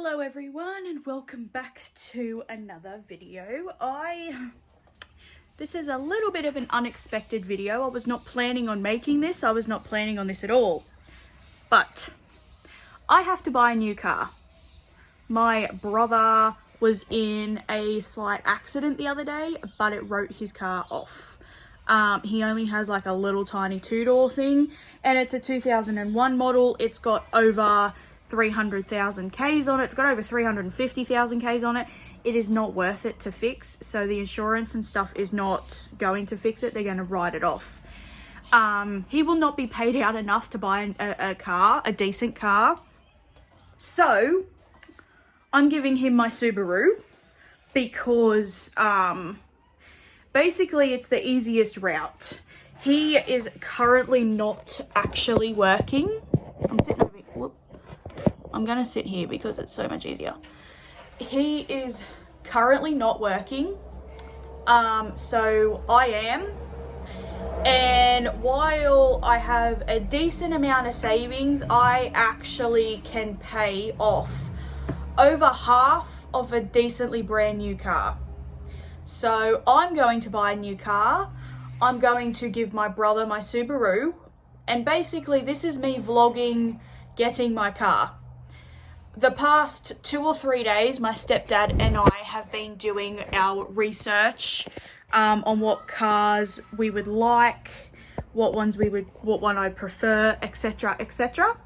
Hello everyone and welcome back to another video. This is a little bit of an unexpected video. I was not planning on making this. I was not planning on this at all. But I have to buy a new car. My brother was in a slight accident the other day, but it wrote his car off. He only has like a little tiny two-door thing, and it's a 2001 model. It's got over 300,000 Ks on it. It's got over 350,000 Ks on it. It is not worth it to fix. So the insurance and stuff is not going to fix it. They're going to write it off. He will not be paid out enough to buy a car, a decent car. So I'm giving him my Subaru because basically it's the easiest route. He is currently not actually working. I'm sitting over here. Whoop. I'm going to sit here because it's so much easier. He is currently not working. So I am. And while I have a decent amount of savings, I actually can pay off over half of a decently brand new car. So I'm going to buy a new car. I'm going to give my brother my Subaru. And basically this is me vlogging getting my car. The past 2 or 3 days, my stepdad and I have been doing our research on what cars we would like, what one I prefer, etc, etc.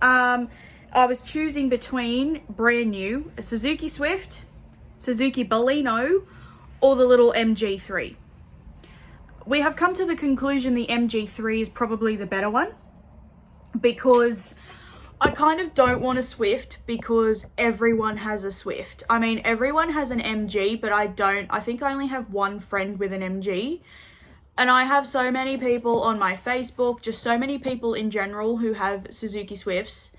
I was choosing between brand new, a Suzuki Swift, Suzuki Baleno, or the little MG3. We have come to the conclusion the MG3 is probably the better one because I kind of don't want a Swift because everyone has a Swift. I mean, everyone has an MG, but I don't. I think I only have one friend with an MG. And I have so many people on my Facebook, just so many people in general who have Suzuki Swifts.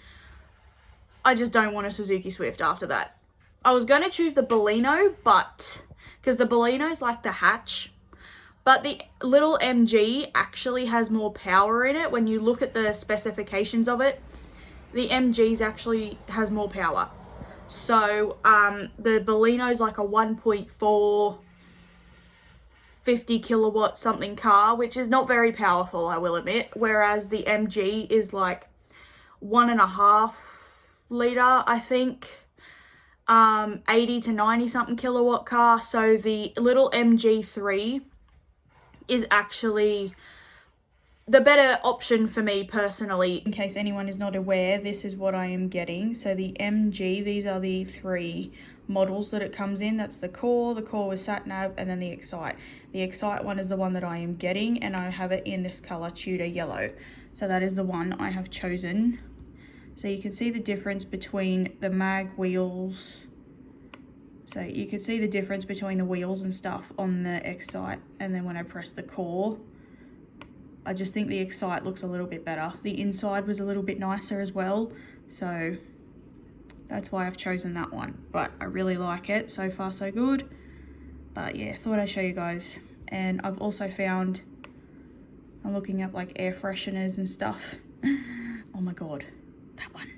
I just don't want a Suzuki Swift after that. I was going to choose the Baleno, but because the Baleno is like the hatch. But the little MG actually has more power in it. When you look at the specifications of it, the MG's actually has more power. So the Baleno's like a 1.4 50 kilowatt something car, which is not very powerful, I will admit. Whereas the MG is like 1.5 litre, I think. 80 to 90 something kilowatt car. So the little MG3 is actually the better option for me personally. In case anyone is not aware, this is what I am getting. So the MG, these are the 3 models that it comes in. That's the Core with sat-nav, and then the Excite. The Excite one is the one that I am getting, and I have it in this color, Tudor Yellow. So that is the one I have chosen. So you can see the difference between the mag wheels. So you can see the difference between the wheels and stuff on the Excite, and then when I press the Core, I just think the Excite looks a little bit better. The inside was a little bit nicer as well, so that's why I've chosen that one. But I really like it. So far so good. But yeah, thought I'd show you guys. And I've also found, I'm looking up like air fresheners and stuff. Oh my god, that one.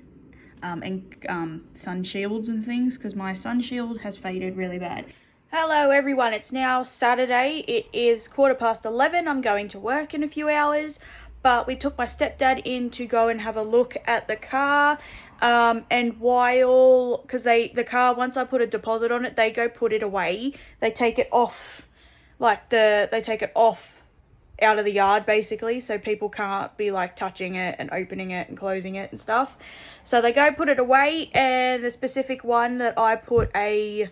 And sun shields and things, because my sun shield has faded really bad. Hello everyone, it's now Saturday. It is 11:15. I'm going to work in a few hours, but we took my stepdad in to go and have a look at the car. And while, because the car, once I put a deposit on it, they go put it away. They take it off, they take it off out of the yard basically, so people can't be like touching it and opening it and closing it and stuff. So they go put it away, and the specific one that I put a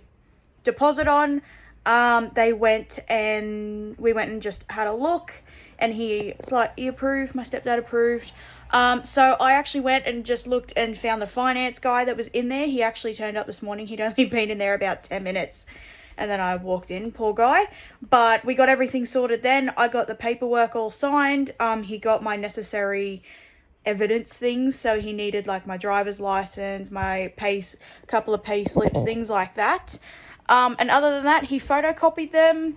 deposit on, we went and just had a look, and he approved, my stepdad approved. So I actually went and just looked and found the finance guy that was in there. He actually turned up this morning. He'd only been in there about 10 minutes. And then I walked in, poor guy. But we got everything sorted then. I got the paperwork all signed. He got my necessary evidence things. So he needed like my driver's license, my couple of pay slips, things like that. And other than that, he photocopied them.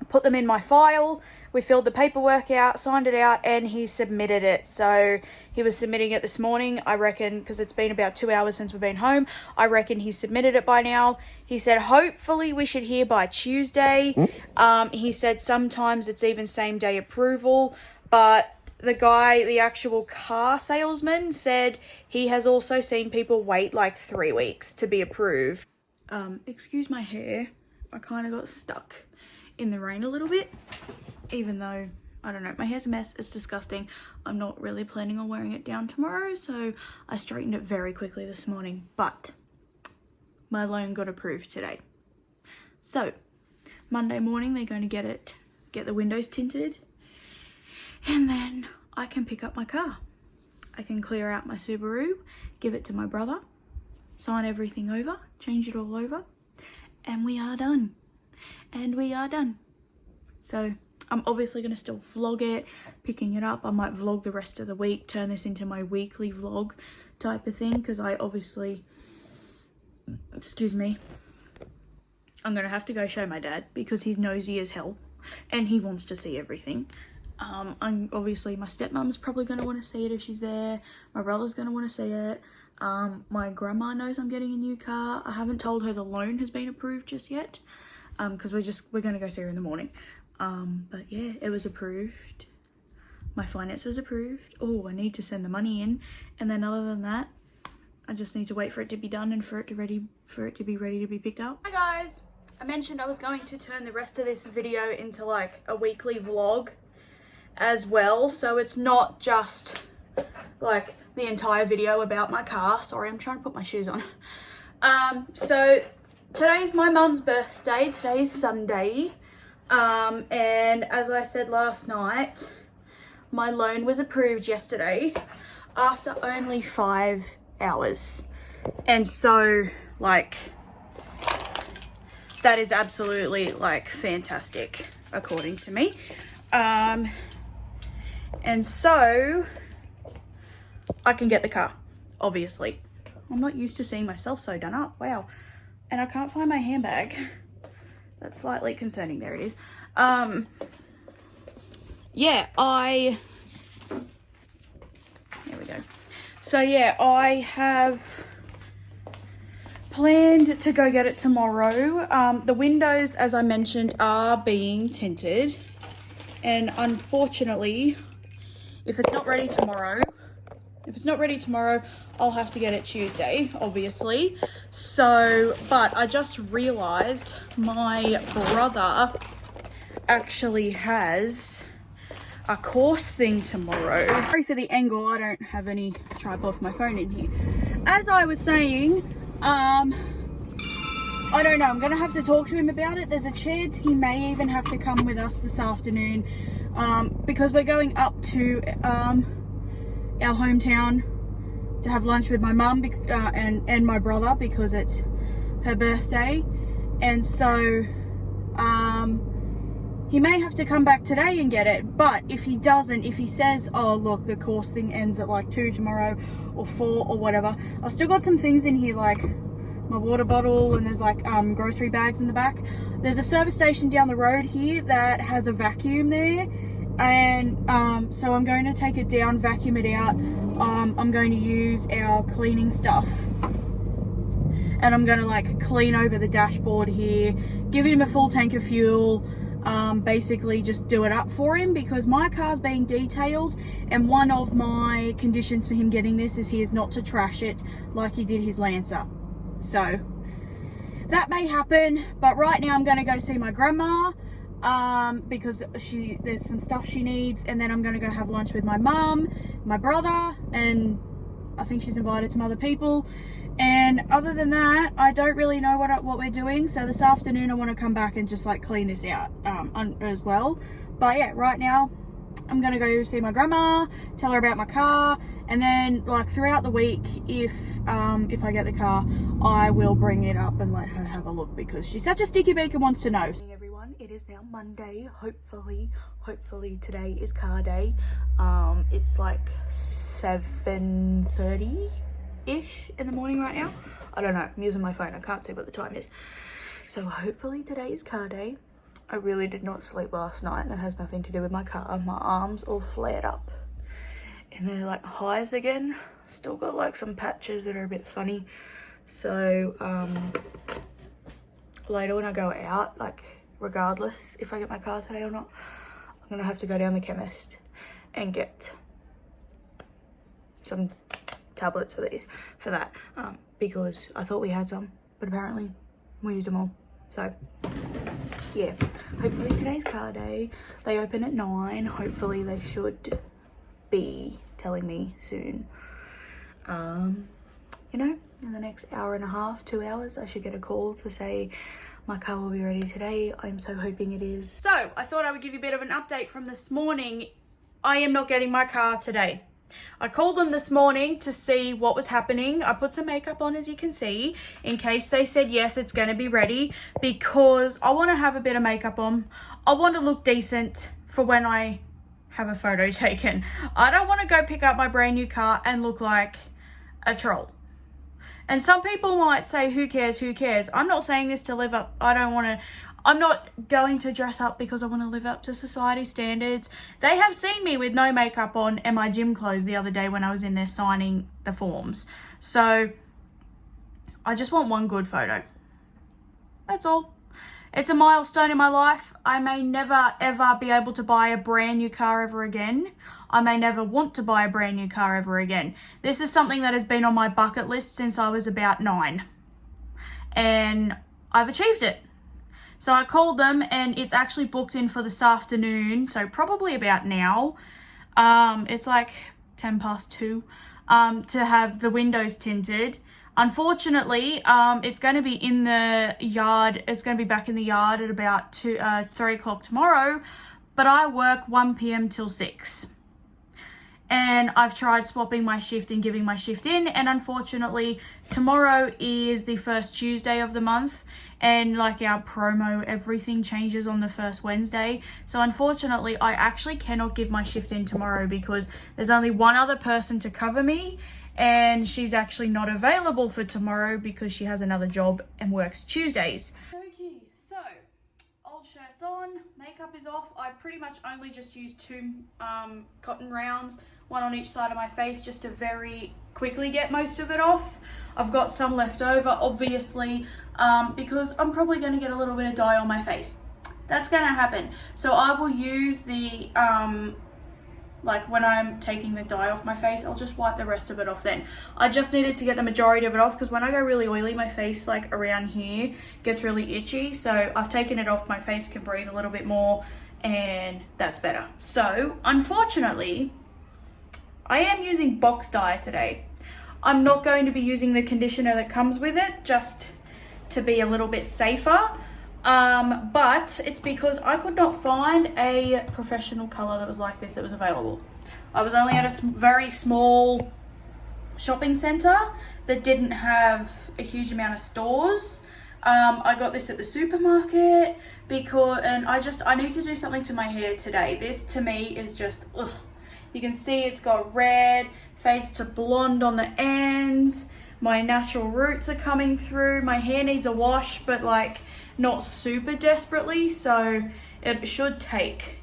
put them in my file. We filled the paperwork out, signed it out, and he submitted it. So he was submitting it this morning, I reckon, because it's been about 2 hours since we've been home. I reckon he submitted it by now. He said hopefully we should hear by Tuesday. He said sometimes it's even same day approval, but the guy, the actual car salesman, said he has also seen people wait like 3 weeks to be approved. Excuse my hair. I kind of got stuck in the rain a little bit, even though, I don't know, my hair's a mess. It's disgusting. I'm not really planning on wearing it down tomorrow, so I straightened it very quickly this morning, but my loan got approved today. So Monday morning they're going to get the windows tinted, and then I can pick up my car. I can clear out my Subaru, give it to my brother, sign everything over, change it all over, and we are done. And we are done. So I'm obviously going to still vlog it, picking it up. I might vlog the rest of the week, turn this into my weekly vlog type of thing, because I obviously, excuse me, I'm going to have to go show my dad because he's nosy as hell and he wants to see everything. Obviously my stepmom's probably going to want to see it if she's there. My brother's going to want to see it. My grandma knows I'm getting a new car. I haven't told her the loan has been approved just yet, because we're going to go see her in the morning. But yeah, it was approved. My finance was approved. Oh, I need to send the money in, and then other than that, I just need to wait for it to be done and for it to be ready to be picked up. Hi guys, I mentioned I was going to turn the rest of this video into like a weekly vlog as well, so it's not just like the entire video about my car. Sorry, I'm trying to put my shoes on. So today's my mum's birthday. Today's Sunday. And as I said last night, my loan was approved yesterday after only 5 hours. And so, like, that is absolutely, like, fantastic, according to me. And so I can get the car, obviously. I'm not used to seeing myself so done up. Wow. And I can't find my handbag. That's slightly concerning. There it is. Yeah, there we go. So yeah, I have planned to go get it tomorrow. The windows, as I mentioned, are being tinted. And unfortunately, if it's not ready tomorrow, I'll have to get it Tuesday, obviously. So, but I just realized my brother actually has a course thing tomorrow. Sorry for the angle, I don't have any tripod for my phone in here. As I was saying, I don't know, I'm gonna have to talk to him about it. There's a chance he may even have to come with us this afternoon, because we're going up to our hometown to have lunch with my mum and my brother, because it's her birthday. And so he may have to come back today and get it, but if he doesn't, if he says, oh look, the course thing ends at like 2 tomorrow or 4 or whatever, I've still got some things in here like my water bottle, and there's like grocery bags in the back. There's a service station down the road here that has a vacuum there, and so I'm going to take it down, vacuum it out. I'm going to use our cleaning stuff, and I'm going to like clean over the dashboard here, give him a full tank of fuel, basically just do it up for him, because my car's being detailed, and one of my conditions for him getting this is he is not to trash it like he did his Lancer. So that may happen, but right now I'm going to go see my grandma, because there's some stuff she needs, and then I'm going to go have lunch with my mum, my brother, and I think she's invited some other people. And other than that, I don't really know what we're doing. So this afternoon I want to come back and just like clean this out as well. But yeah, right now I'm gonna go see my grandma, tell her about my car, and then like throughout the week, if I get the car, I will bring it up and let her have a look, because she's such a sticky beak and wants to know. Hey everyone, it is now Monday. Hopefully today is car day. It's like 7:30-ish in the morning right now. I don't know, I'm using my phone, I can't see what the time is. So hopefully today is car day. I really did not sleep last night, and it has nothing to do with my car. My arms all flared up and they're like hives again. Still got like some patches that are a bit funny. So later when I go out, like regardless if I get my car today or not, I'm gonna have to go down the chemist and get some tablets for that because I thought we had some, but apparently we used them all. So yeah, hopefully today's car day. They open at 9. Hopefully they should be telling me soon. You know, in the next hour and a half, 2 hours, I should get a call to say my car will be ready today. I'm so hoping it is. So I thought I would give you a bit of an update from this morning. I am not getting my car today. I called them this morning to see what was happening. I put some makeup on, as you can see, in case they said yes, it's going to be ready, because I want to have a bit of makeup on. I want to look decent for when I have a photo taken. I don't want to go pick up my brand new car and look like a troll. And some people might say, who cares, who cares? I'm not saying this to live up. I'm not going to dress up because I want to live up to society standards. They have seen me with no makeup on and my gym clothes the other day when I was in there signing the forms. So I just want one good photo. That's all. It's a milestone in my life. I may never ever be able to buy a brand new car ever again. I may never want to buy a brand new car ever again. This is something that has been on my bucket list since I was about 9. And I've achieved it. So I called them and it's actually booked in for this afternoon. So probably about now. It's like 2:10, to have the windows tinted. Unfortunately, it's going to be in the yard. It's going to be back in the yard at about 3 o'clock tomorrow. But I work 1 p.m. till 6. And I've tried swapping my shift and giving my shift in, and unfortunately tomorrow is the first Tuesday of the month, and like our promo, everything changes on the first Wednesday. So unfortunately I actually cannot give my shift in tomorrow because there's only one other person to cover me, and she's actually not available for tomorrow because she has another job and works Tuesdays. Okay, so old shirt's on, makeup is off. I pretty much only just used 2 cotton rounds, one on each side of my face, just to very quickly get most of it off. I've got some left over, obviously, because I'm probably going to get a little bit of dye on my face. That's going to happen. So I will use the, like when I'm taking the dye off my face, I'll just wipe the rest of it off then. I just needed to get the majority of it off because when I go really oily, my face like around here gets really itchy. So I've taken it off, my face can breathe a little bit more, and that's better. So unfortunately, I am using box dye today. I'm not going to be using the conditioner that comes with it, just to be a little bit safer. But it's because I could not find a professional color that was like this that was available. I was only at a very small shopping center that didn't have a huge amount of stores. I got this at the supermarket and I need to do something to my hair today. This to me is just, ugh. You can see it's got red, fades to blonde on the ends. My natural roots are coming through. My hair needs a wash, but like not super desperately, so it should take.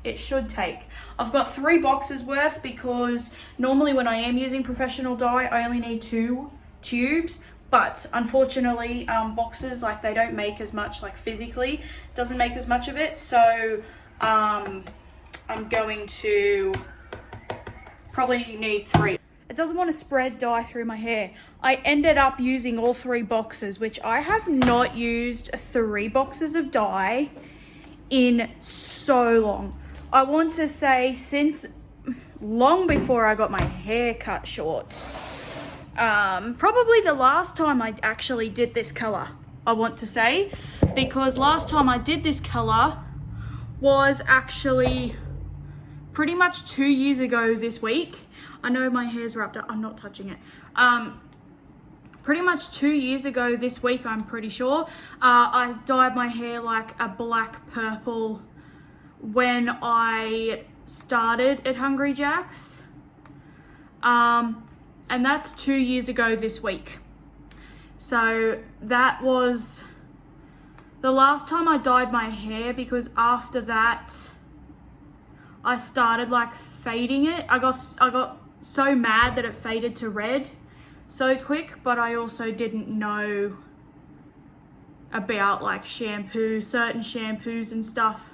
I've got 3 boxes worth because normally when I am using professional dye, I only need 2 tubes. But unfortunately, boxes, like they don't make as much, like physically, doesn't make as much of it. So I'm going to probably need 3. It doesn't want to spread dye through my hair. I ended up using all 3 boxes, which I have not used 3 boxes of dye in so long. I want to say since long before I got my hair cut short. Probably the last time I actually did this color, I want to say, because last time I did this color was actually pretty much 2 years ago this week. I know my hair's wrapped up, I'm not touching it. Pretty much 2 years ago this week, I'm pretty sure. I dyed my hair like a black purple when I started at Hungry Jack's. And that's 2 years ago this week. So that was the last time I dyed my hair, because after that I started like fading it. I got so mad that it faded to red so quick, but I also didn't know about like certain shampoos and stuff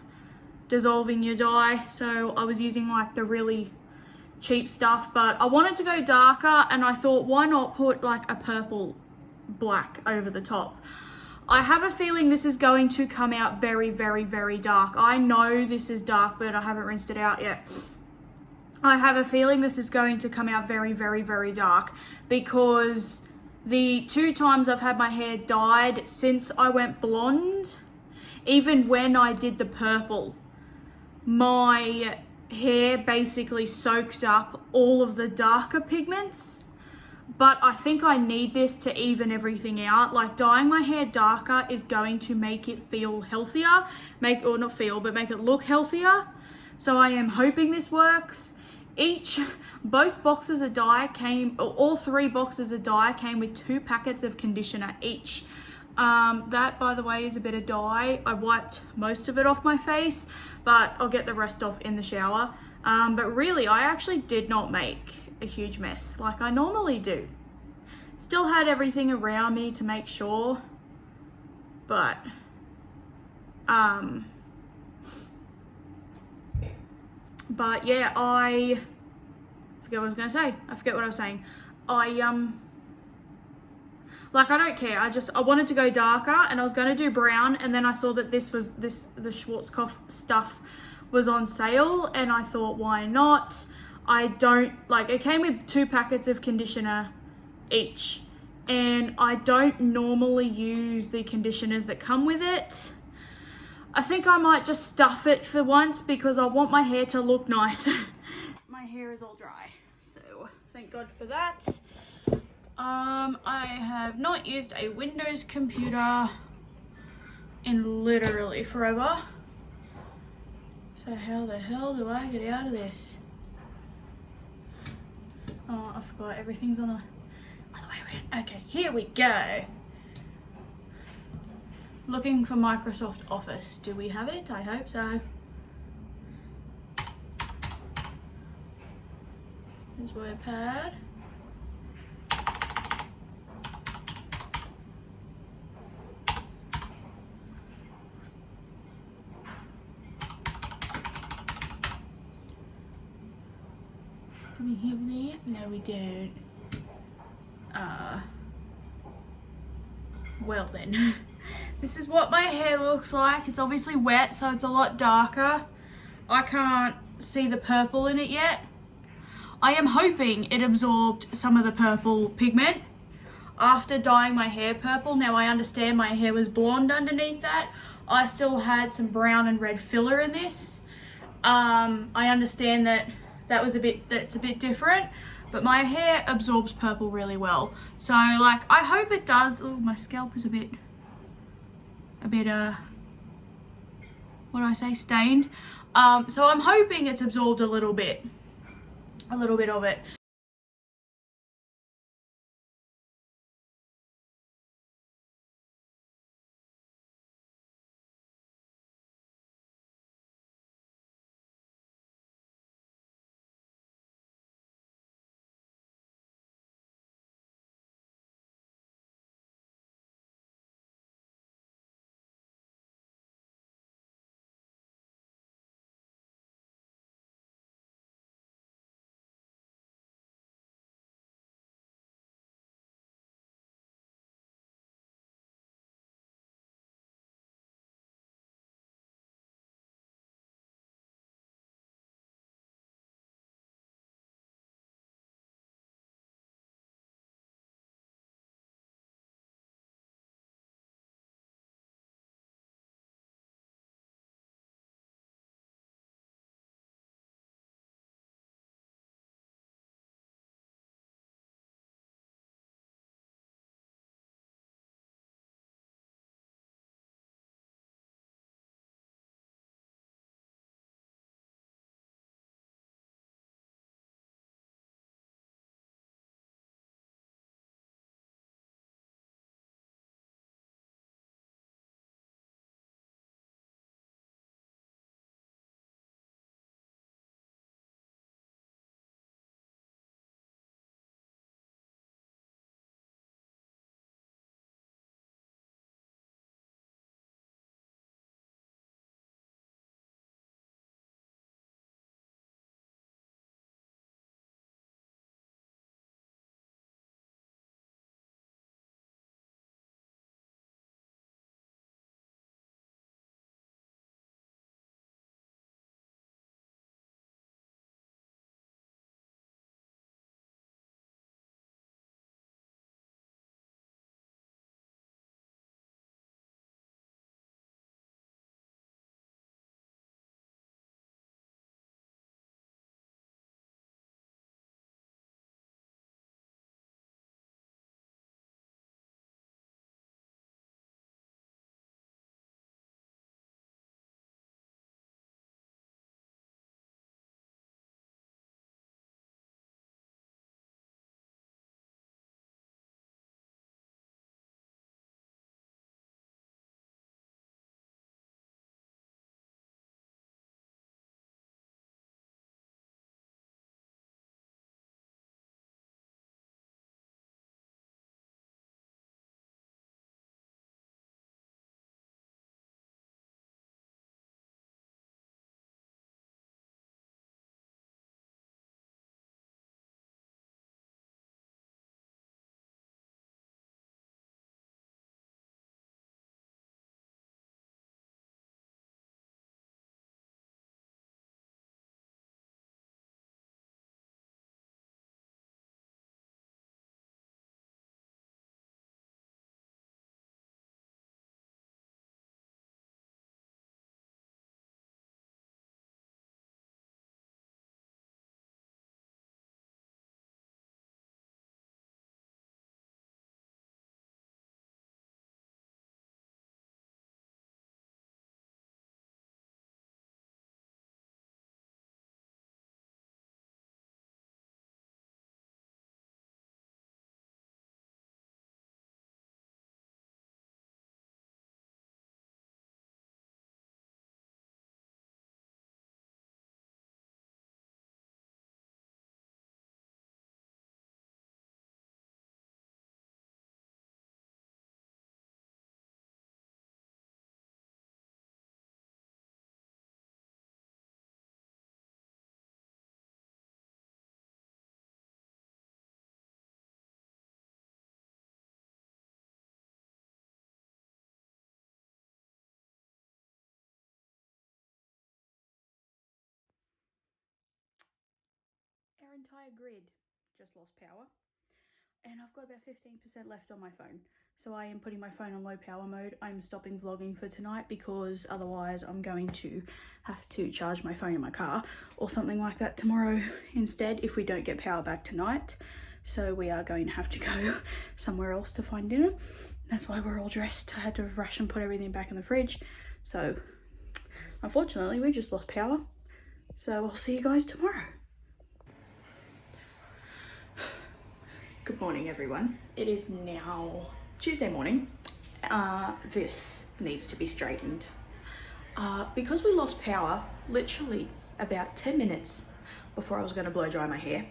dissolving your dye. So I was using like the really cheap stuff, but I wanted to go darker and I thought, why not put like a purple black over the top? I have a feeling this is going to come out very, very, very dark. I know this is dark, but I haven't rinsed it out yet. I have a feeling this is going to come out very, very, very dark, because the 2 times I've had my hair dyed since I went blonde, even when I did the purple, my hair basically soaked up all of the darker pigments. But I think I need this to even everything out. Like, dyeing my hair darker is going to make it feel healthier, make it look healthier. So I am hoping this works. Both boxes of dye all 3 boxes of dye came with 2 packets of conditioner each. That, by the way, is a bit of dye. I wiped most of it off my face, but I'll get the rest off in the shower. But really, I actually did not make a huge mess like I normally do. Still had everything around me to make sure, but yeah, I forget what I was gonna say. I forget what I was saying. I don't care. I wanted to go darker, and I was gonna do brown, and then I saw that the Schwarzkopf stuff was on sale, and I thought, why not? It came with 2 packets of conditioner each, and I don't normally use the conditioners that come with it. I think I might just stuff it for once, because I want my hair to look nice. My hair is all dry, so thank God for that. I have not used a Windows computer in literally forever. So how the hell do I get out of this? Oh, I forgot everything's on the other way around. Okay, here we go. Looking for Microsoft Office. Do we have it? I hope so. There's WordPad. Do we have that? No, we don't. Well then. This is what my hair looks like. It's obviously wet, so it's a lot darker. I can't see the purple in it yet. I am hoping it absorbed some of the purple pigment after dyeing my hair purple. Now, I understand my hair was blonde underneath that. I still had some brown and red filler in this. I understand that's a bit different, but my hair absorbs purple really well. So like, I hope it does. Oh, my scalp is a bit what do I say, stained. So I'm hoping it's absorbed a little bit of it. entire grid just lost power. And I've got about 15% left on my phone. So I am putting my phone on low power mode. I'm stopping vlogging for tonight because otherwise I'm going to have to charge my phone in my car or something like that tomorrow instead if we don't get power back tonight. So we are going to have to go somewhere else to find dinner. That's why we're all dressed. I had to rush and put everything back in the fridge. So unfortunately we just lost power. So I'll see you guys tomorrow. Good morning, everyone. It is now Tuesday morning. This needs to be straightened. Because we lost power literally about 10 minutes before I was going to blow dry my hair,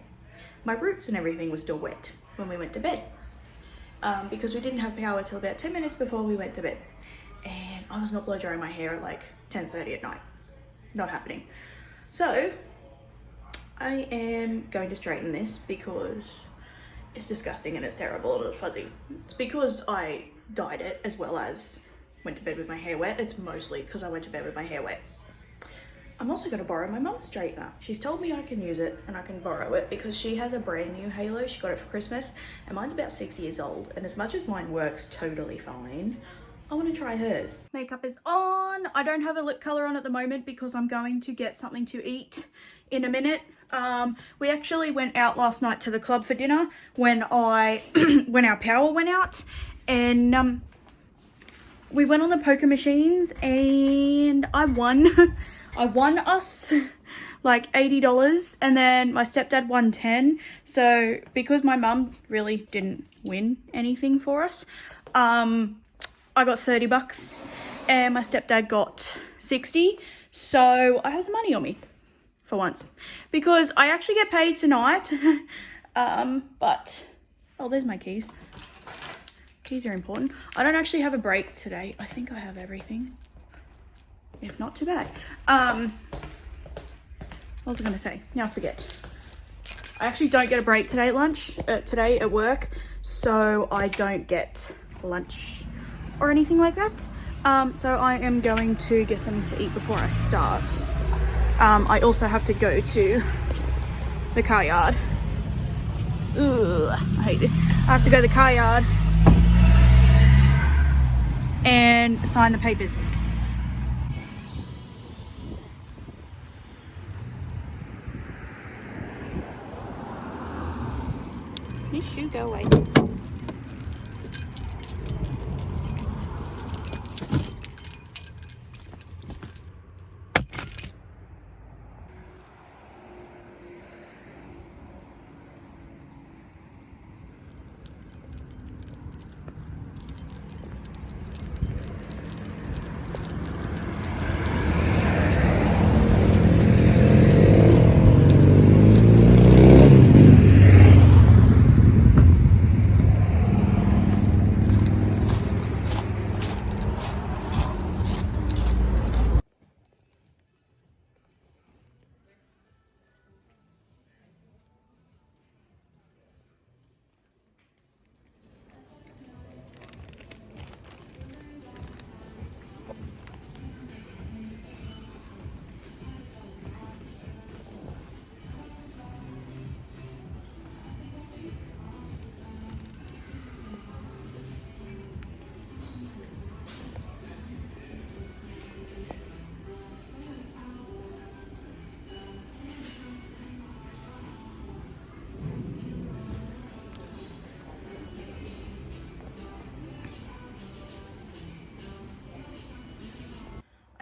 my roots and everything was still wet when we went to bed. Because we didn't have power till about 10 minutes before we went to bed. And I was not blow drying my hair at like 10:30 at night. Not happening. So I am going to straighten this because it's disgusting and it's terrible and it's fuzzy. It's because I dyed it as well as went to bed with my hair wet. It's mostly because I went to bed with my hair wet. I'm also going to borrow my mum's straightener. She's told me I can use it and I can borrow it because she has a brand new halo. She got it for Christmas and mine's about 6 years old. And as much as mine works totally fine, I want to try hers. Makeup is on. I don't have a lip color on at the moment because I'm going to get something to eat in a minute. We actually went out last night to the club for dinner when when our power went out, and we went on the poker machines and I won. I won us like $80 and then my stepdad won 10. So because my mum really didn't win anything for us, I got $30 and my stepdad got 60. So I have some money on me for once because I actually get paid tonight. But oh, there's my keys. Keys are important. I don't actually have a break today. I think I have everything. If not, too bad. What was I going to say? Now I forget. I actually don't get a break today at lunch, today at work, so I don't get lunch or anything like that. So I am going to get something to eat before I start. I also have to go to the car yard. Ugh, I hate this. I have to go to the car yard and sign the papers. This shoe go away.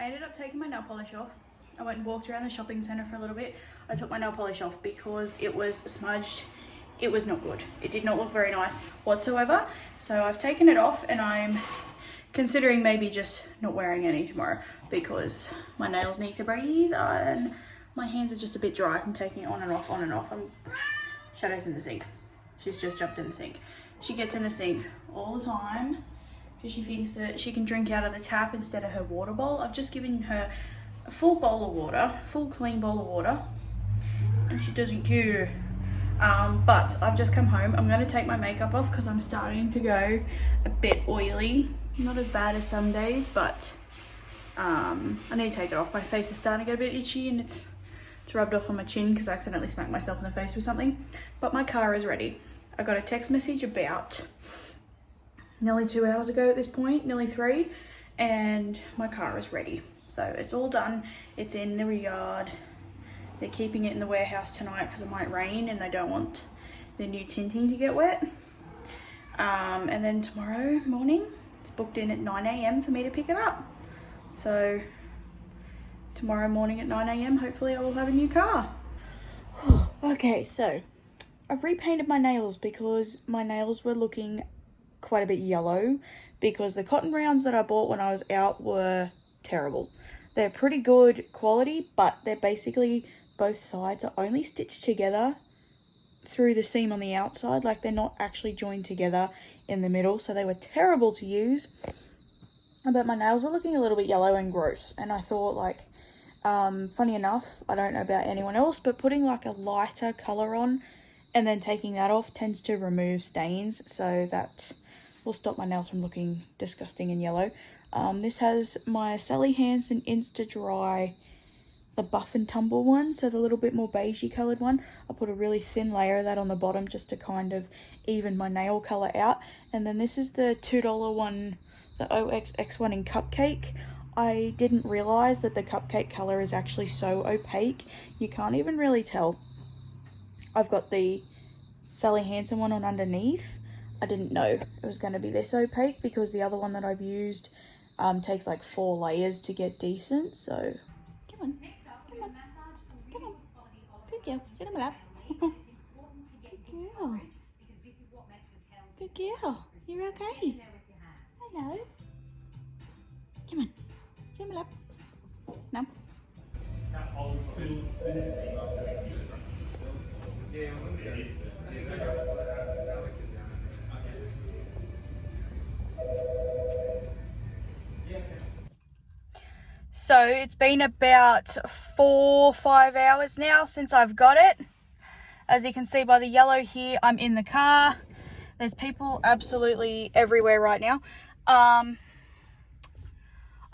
I ended up taking my nail polish off. I went and walked around the shopping centre for a little bit. I took my nail polish off because it was smudged. It was not good. It did not look very nice whatsoever. So I've taken it off and I'm considering maybe just not wearing any tomorrow because my nails need to breathe and my hands are just a bit dry from taking it on and off, on and off. Shadow's in the sink. She's just jumped in the sink. She gets in the sink all the time because she thinks that she can drink out of the tap instead of her water bowl. I've just given her a full bowl of water, full clean bowl of water, and she doesn't care. But I've just come home. I'm going to take my makeup off because I'm starting to go a bit oily. Not as bad as some days, but I need to take it off. My face is starting to get a bit itchy and it's It's rubbed off on my chin because I accidentally smacked myself in the face with something. But my car is ready. I got a text message about nearly 2 hours ago at this point, nearly 3, and my car is ready. So it's all done. It's in the yard. They're keeping it in the warehouse tonight because it might rain and they don't want the new tinting to get wet. And then tomorrow morning, it's booked in at 9 a.m. for me to pick it up. So tomorrow morning at 9 a.m, hopefully I will have a new car. Okay, so I've repainted my nails because my nails were looking quite a bit yellow because the cotton rounds that I bought when I was out were terrible. They're pretty good quality, but they're basically both sides are only stitched together through the seam on the outside. Like, they're not actually joined together in the middle, so they were terrible to use. But my nails were looking a little bit yellow and gross, and I thought, like, funny enough, I don't know about anyone else, but putting like a lighter color on and then taking that off tends to remove stains, so that will stop my nails from looking disgusting and yellow. This has my Sally Hansen Insta Dry, the Buff and Tumble one, so the little bit more beigey coloured one. I put a really thin layer of that on the bottom just to kind of even my nail colour out. And then this is the $2 one, the OXX one in Cupcake. I didn't realise that the Cupcake colour is actually so opaque, you can't even really tell. I've got the Sally Hansen one on underneath. I didn't know it was going to be this opaque because the other one that I've used takes like 4 layers to get decent. So come on, come on, come on, good girl, sit on my lap. Good girl, good girl, you're okay. Hello, come on, sit on my lap. No. So it's been about 4 or 5 hours now since I've got it. As you can see by the yellow here, I'm in the car. There's people absolutely everywhere right now. I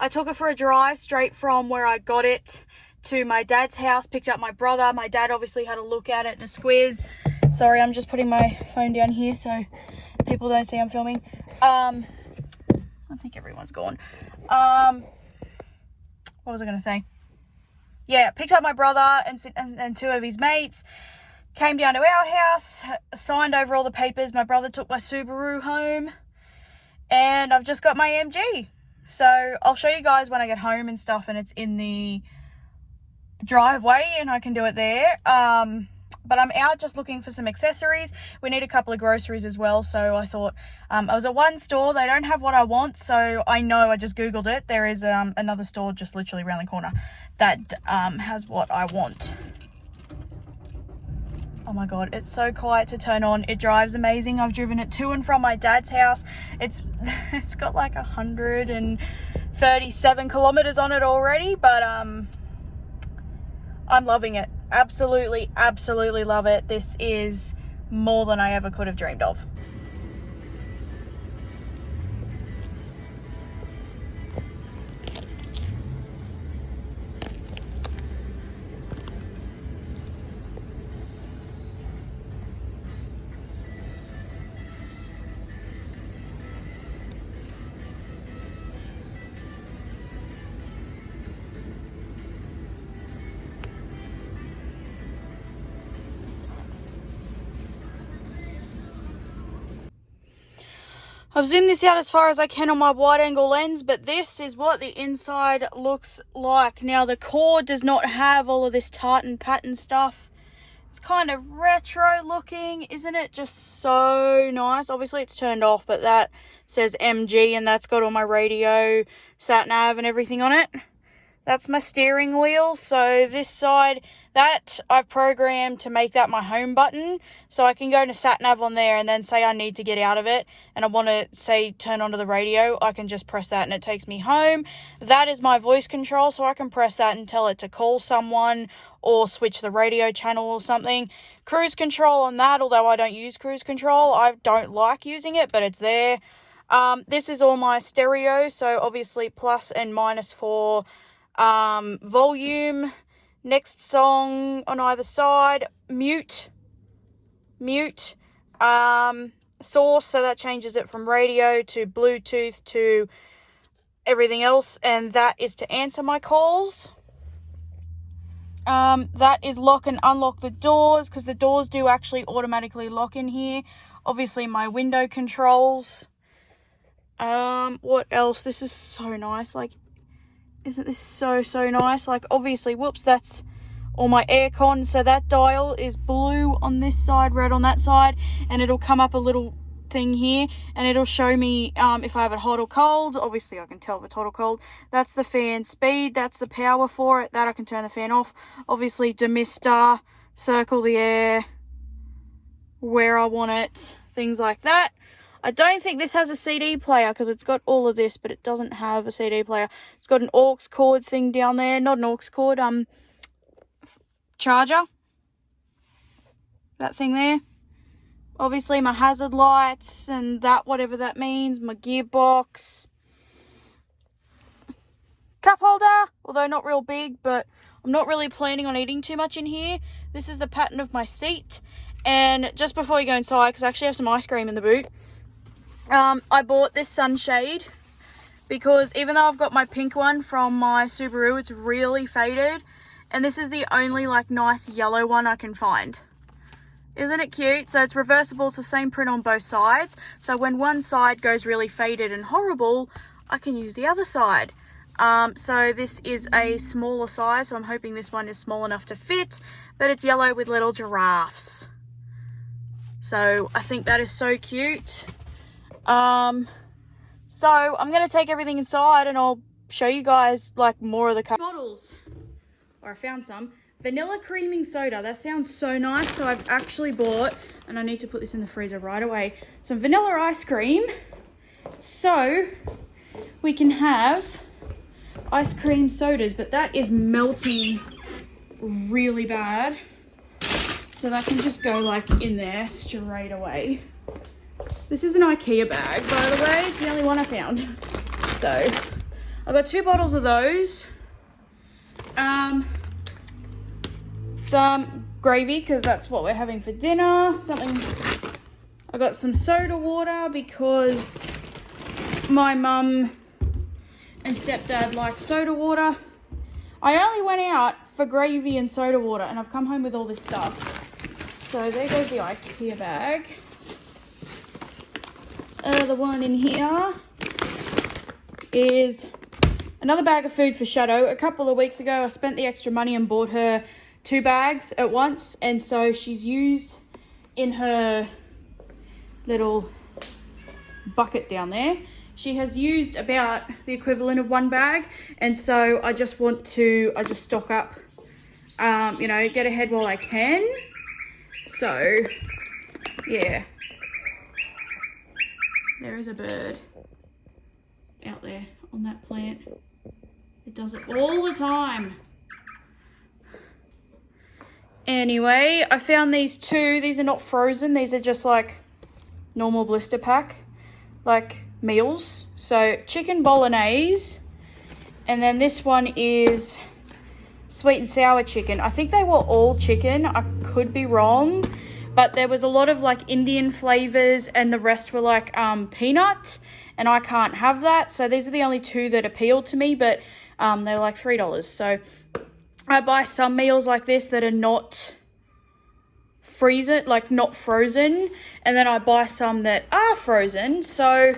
took it for a drive straight from where I got it to my dad's house, picked up my brother. My dad obviously had a look at it and a squiz. Sorry, I'm just putting my phone down here so people don't see I'm filming. I think everyone's gone. What was I going to say? Yeah, picked up my brother and 2 of his mates, came down to our house, signed over all the papers. My brother took my Subaru home, and I've just got my MG. So I'll show you guys when I get home and stuff, and it's in the driveway and I can do it there. But I'm out just looking for some accessories. We need a couple of groceries as well. So I thought, I was at one store. They don't have what I want. So I know, I just Googled it. There is another store just literally around the corner that has what I want. Oh my God, it's so quiet to turn on. It drives amazing. I've driven it to and from my dad's house. It's got like 137 kilometers on it already, but I'm loving it. Absolutely, absolutely love it. This is more than I ever could have dreamed of. I've zoomed this out as far as I can on my wide angle lens, but this is what the inside looks like. Now the cord does not have all of this tartan pattern stuff. It's kind of retro looking, isn't it? Just so nice. Obviously it's turned off, but that says MG and that's got all my radio, sat nav and everything on it. That's my steering wheel. So this side, that I've programmed to make that my home button. So I can go to sat nav on there and then say I need to get out of it and I want to say turn onto the radio. I can just press that and it takes me home. That is my voice control. So I can press that and tell it to call someone or switch the radio channel or something. Cruise control on that, although I don't use cruise control. I don't like using it, but it's there. This is all my stereo. So obviously plus and minus for volume, Next song on either side, mute. Source, so that changes it from radio to Bluetooth to everything else, and that is to answer my calls. That is lock and unlock the doors, because the doors do actually automatically lock in here. Obviously my window controls. What else? This is so nice. Like, isn't this so nice? Like, obviously, whoops, that's all my aircon. So that dial is blue on this side, red on that side, and it'll come up a little thing here, and it'll show me if I have it hot or cold. Obviously, I can tell if it's hot or cold. That's the fan speed. That's the power for it. That I can turn the fan off. Obviously, demister, circle the air where I want it, things like that. I don't think this has a CD player because it's got all of this, but it doesn't have a CD player. It's got an aux cord thing down there. Not an aux cord, charger. That thing there. Obviously my hazard lights and that, whatever that means. My gearbox. Cup holder, although not real big, but I'm not really planning on eating too much in here. This is the pattern of my seat. And just before you go inside, because I actually have some ice cream in the boot, I bought this sunshade because even though I've got my pink one from my Subaru, it's really faded, and this is the only like nice yellow one I can find. Isn't it cute? So it's reversible. It's the same print on both sides, so when one side goes really faded and horrible, I can use the other side. So this is a smaller size, so I'm hoping this one is small enough to fit, but it's yellow with little giraffes, so I think that is so cute. So I'm going to take everything inside and I'll show you guys like more of the bottles. Or I found some. Vanilla creaming soda. That sounds so nice. So I've actually bought, and I need to put this in the freezer right away, some vanilla ice cream. So we can have ice cream sodas, but that is melting really bad. So that can just go like in there straight away. This is an IKEA bag, by the way. It's the only one I found. So, I got 2 bottles of those. Some gravy, because that's what we're having for dinner. I got some soda water, because my mum and stepdad like soda water. I only went out for gravy and soda water, and I've come home with all this stuff. So, there goes the IKEA bag. The one in here is another bag of food for Shadow. A couple of weeks ago, I spent the extra money and bought her 2 bags at once. And so she's used in her little bucket down there. She has used about the equivalent of 1 bag. And so I just stock up, you know, get ahead while I can. So, yeah. There is a bird out there on that plant. It does it all the time. Anyway, I found these 2. These are not frozen. These are just like normal blister pack, like meals. So chicken bolognese. And then this one is sweet and sour chicken. I think they were all chicken. I could be wrong. But there was a lot of like Indian flavors, and the rest were like peanut, and I can't have that. So these are the only 2 that appealed to me, but they were like $3. So I buy some meals like this that are not not frozen, and then I buy some that are frozen. So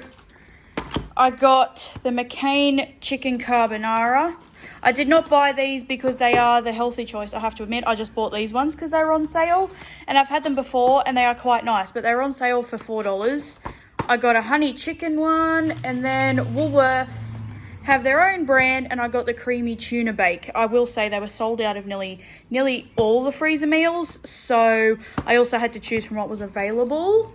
I got the McCain chicken carbonara. I did not buy these because they are the healthy choice, I have to admit. I just bought these ones because they were on sale. And I've had them before and they are quite nice, but they were on sale for $4. I got a honey chicken one, and then Woolworths have their own brand, and I got the creamy tuna bake. I will say they were sold out of nearly all the freezer meals, so I also had to choose from what was available.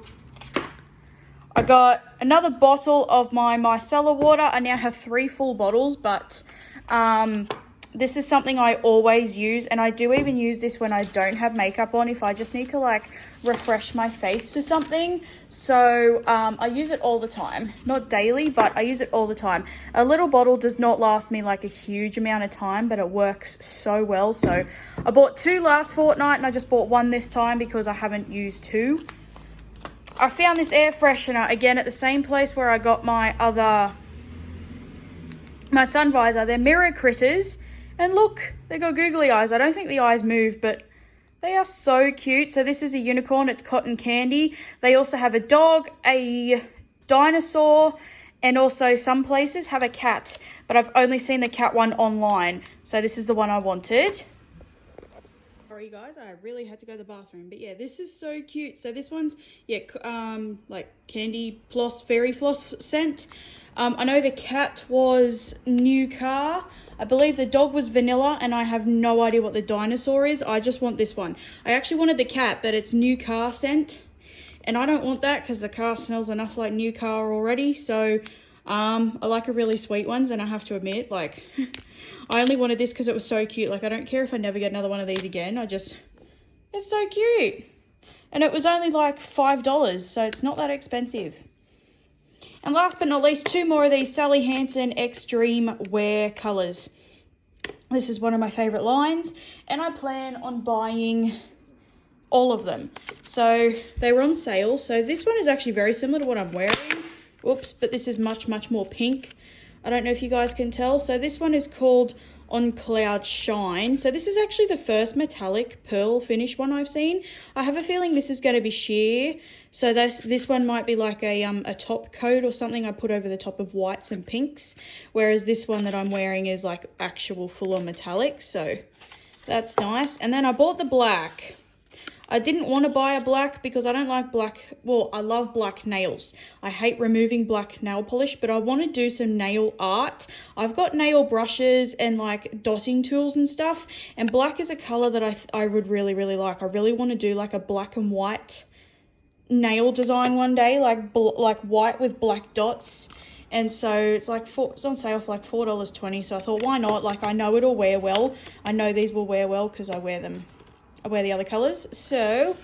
I got another bottle of my micellar water. I now have 3 full bottles, but this is something I always use, and I do even use this when I don't have makeup on, if I just need to like refresh my face for something. So I use it all the time, not daily, but I use it all the time. A little bottle does not last me like a huge amount of time, but it works so well. So I bought 2 last fortnight, and I just bought 1 this time because I haven't used 2. I found this air freshener again at the same place where I got my sun visor. They're mirror critters. And look, they got googly eyes. I don't think the eyes move, but they are so cute. So this is a unicorn. It's cotton candy. They also have a dog, a dinosaur, and also some places have a cat. But I've only seen the cat one online. So this is the one I wanted. Sorry guys, I really had to go to the bathroom. But yeah, this is so cute. So this one's, yeah, like candy floss, fairy floss scent. I know the cat was new car. I believe the dog was vanilla, and I have no idea what the dinosaur is. I just want this one. I actually wanted the cat, but it's new car scent, and I don't want that because the car smells enough like new car already. So I like a really sweet ones, and I have to admit, like, I only wanted this because it was so cute. Like, I don't care if I never get another one of these again. it's so cute. And it was only like $5, so it's not that expensive. And last but not least, 2 more of these Sally Hansen Extreme Wear colours. This is one of my favourite lines, and I plan on buying all of them. So they were on sale. So this one is actually very similar to what I'm wearing. Whoops, but this is much, much more pink. I don't know if you guys can tell. So this one is called On Cloud Shine. So this is actually the first metallic pearl finish one I've seen. I have a feeling this is going to be sheer. So this one might be like a top coat or something I put over the top of whites and pinks. Whereas this one that I'm wearing is like actual full-on metallic. So that's nice. And then I bought the black. I didn't want to buy a black because I don't like black. Well, I love black nails. I hate removing black nail polish, but I want to do some nail art. I've got nail brushes and like dotting tools and stuff, and black is a color that I would really, really like. I really want to do like a black and white nail design one day, like white with black dots. And so it's like it's on sale for like $4.20. So I thought, why not? Like, I know it'll wear well. I know these will wear well because I wear the other colours. So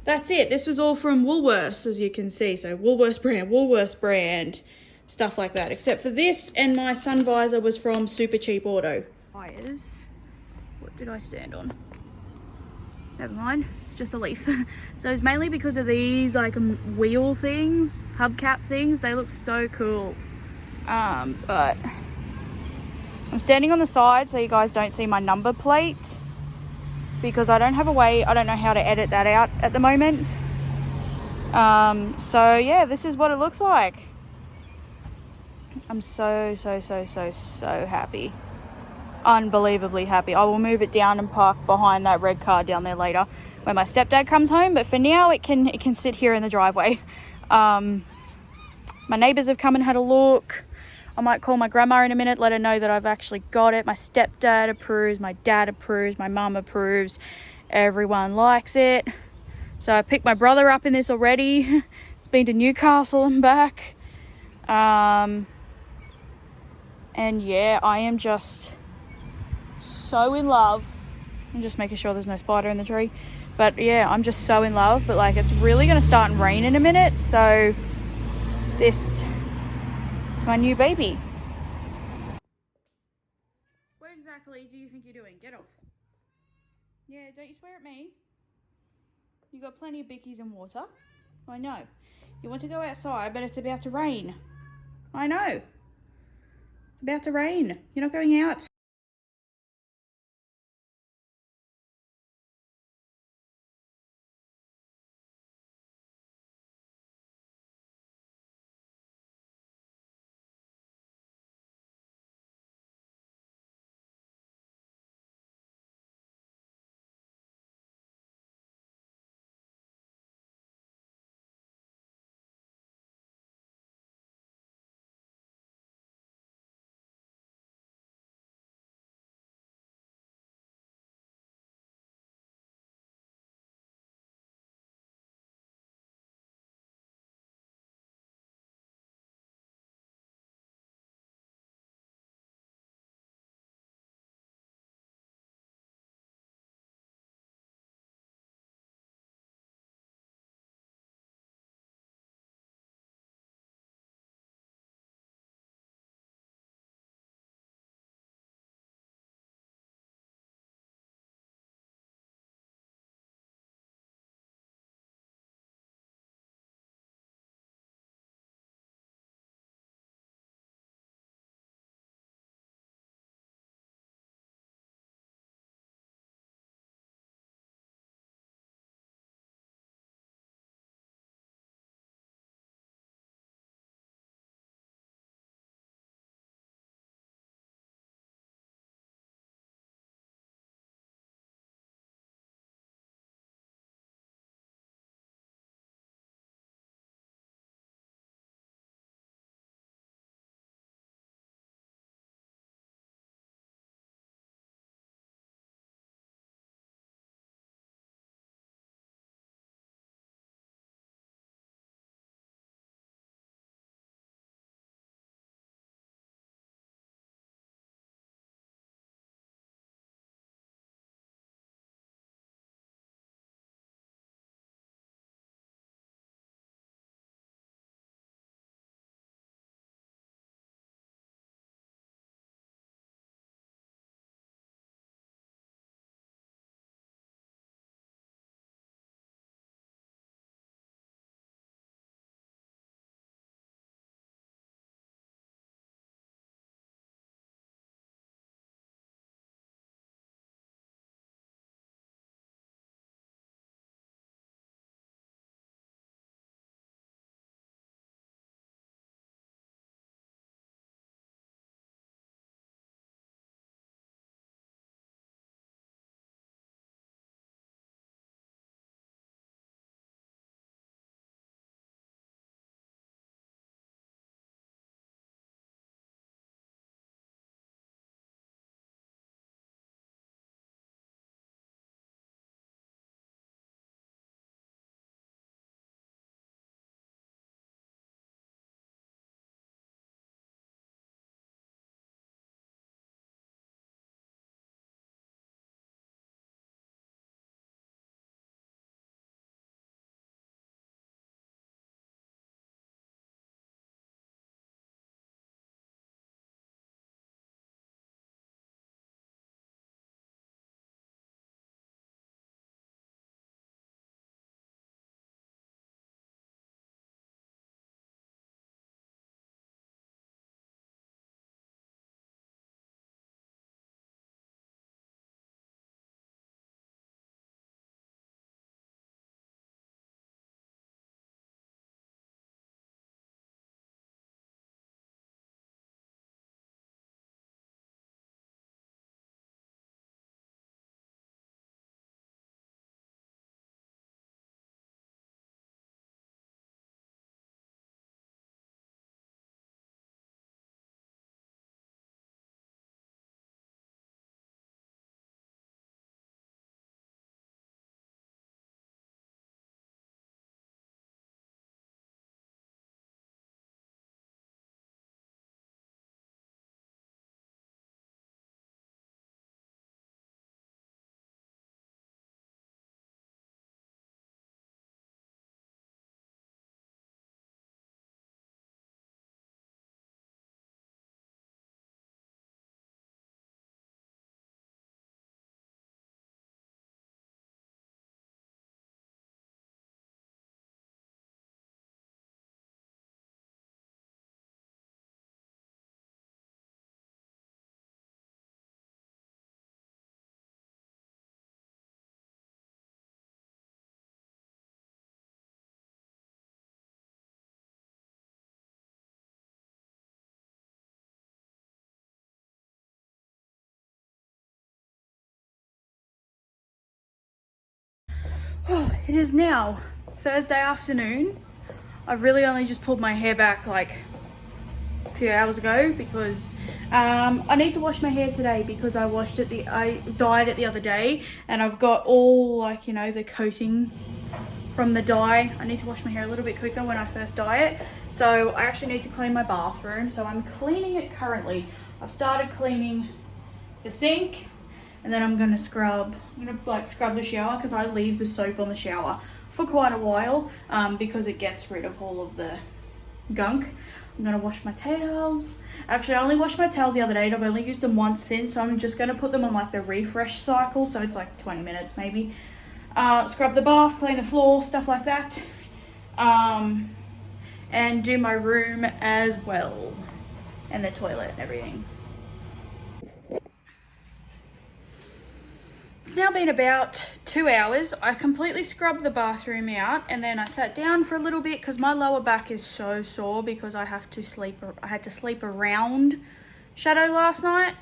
that's it. This was all from Woolworths, as you can see. So Woolworths brand, stuff like that. Except for this, and my sun visor was from Super Cheap Auto. Tires. What did I stand on? Never mind. It's just a leaf. So it's mainly because of these like wheel things, hubcap things. They look so cool. But I'm standing on the side so you guys don't see my number plate, because I don't have a way, I don't know how to edit that out at the moment. So yeah, this is what it looks like. I'm so happy. Unbelievably happy. I will move it down and park behind that red car down there later when my stepdad comes home, but for now it can sit here in the driveway. My neighbours have come and had a look. I might call my grandma in a minute, let her know that I've actually got it. My stepdad approves, my dad approves, my mum approves. Everyone likes it. So I picked my brother up in this already. It's been to Newcastle and back. And yeah, I am just so in love. I'm just making sure there's no spider in the tree. But yeah, I'm just so in love. But like, it's really going to start and rain in a minute. So this is my new baby. What exactly do you think you're doing? Get off. Yeah, don't you swear at me. You got plenty of bickies and water. I know. You want to go outside, but it's about to rain. I know. It's about to rain. You're not going out. It is now Thursday afternoon. I've really only just pulled my hair back like a few hours ago because I need to wash my hair today because I dyed it the other day and I've got all like, you know, the coating from the dye. I need to wash my hair a little bit quicker when I first dye it. So I actually need to clean my bathroom. So I'm cleaning it currently. I've started cleaning the sink and then I'm gonna scrub the shower because I leave the soap on the shower for quite a while because it gets rid of all of the gunk. I'm gonna wash my towels. Actually, I only washed my towels the other day and I've only used them once since, so I'm just gonna put them on like the refresh cycle, so it's like 20 minutes maybe. Scrub the bath, clean the floor, stuff like that. And do my room as well. And the toilet and everything. It's now been about 2 hours. I completely scrubbed the bathroom out and then I sat down for a little bit because my lower back is so sore because I had to sleep around Shadow last night.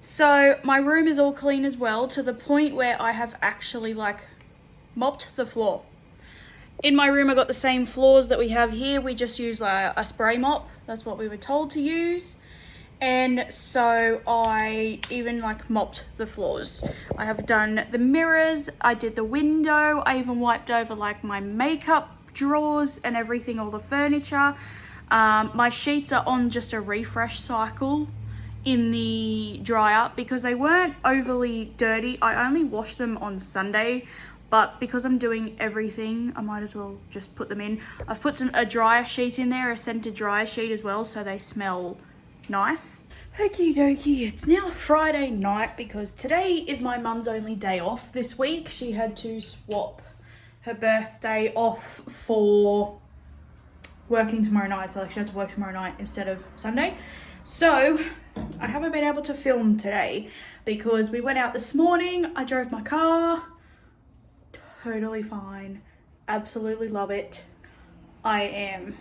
So my room is all clean as well, to the point where I have actually like mopped the floor. In my room I got the same floors that we have here. We just use a spray mop. That's what we were told to use. And so I even like mopped the floors. I have done the mirrors, I did the window, I even wiped over like my makeup drawers and everything, all the furniture. My sheets are on just a refresh cycle in the dryer because they weren't overly dirty. I only washed them on Sunday, but because I'm doing everything, I might as well just put them in. I've put a dryer sheet in there, a scented dryer sheet as well, so they smell nice. Okie dokie, it's now Friday night because today is my mum's only day off this week. She had to swap her birthday off for working tomorrow night, so she had to work tomorrow night instead of Sunday. So I haven't been able to film today because we went out this morning. I drove my car, totally fine, absolutely love it. I'm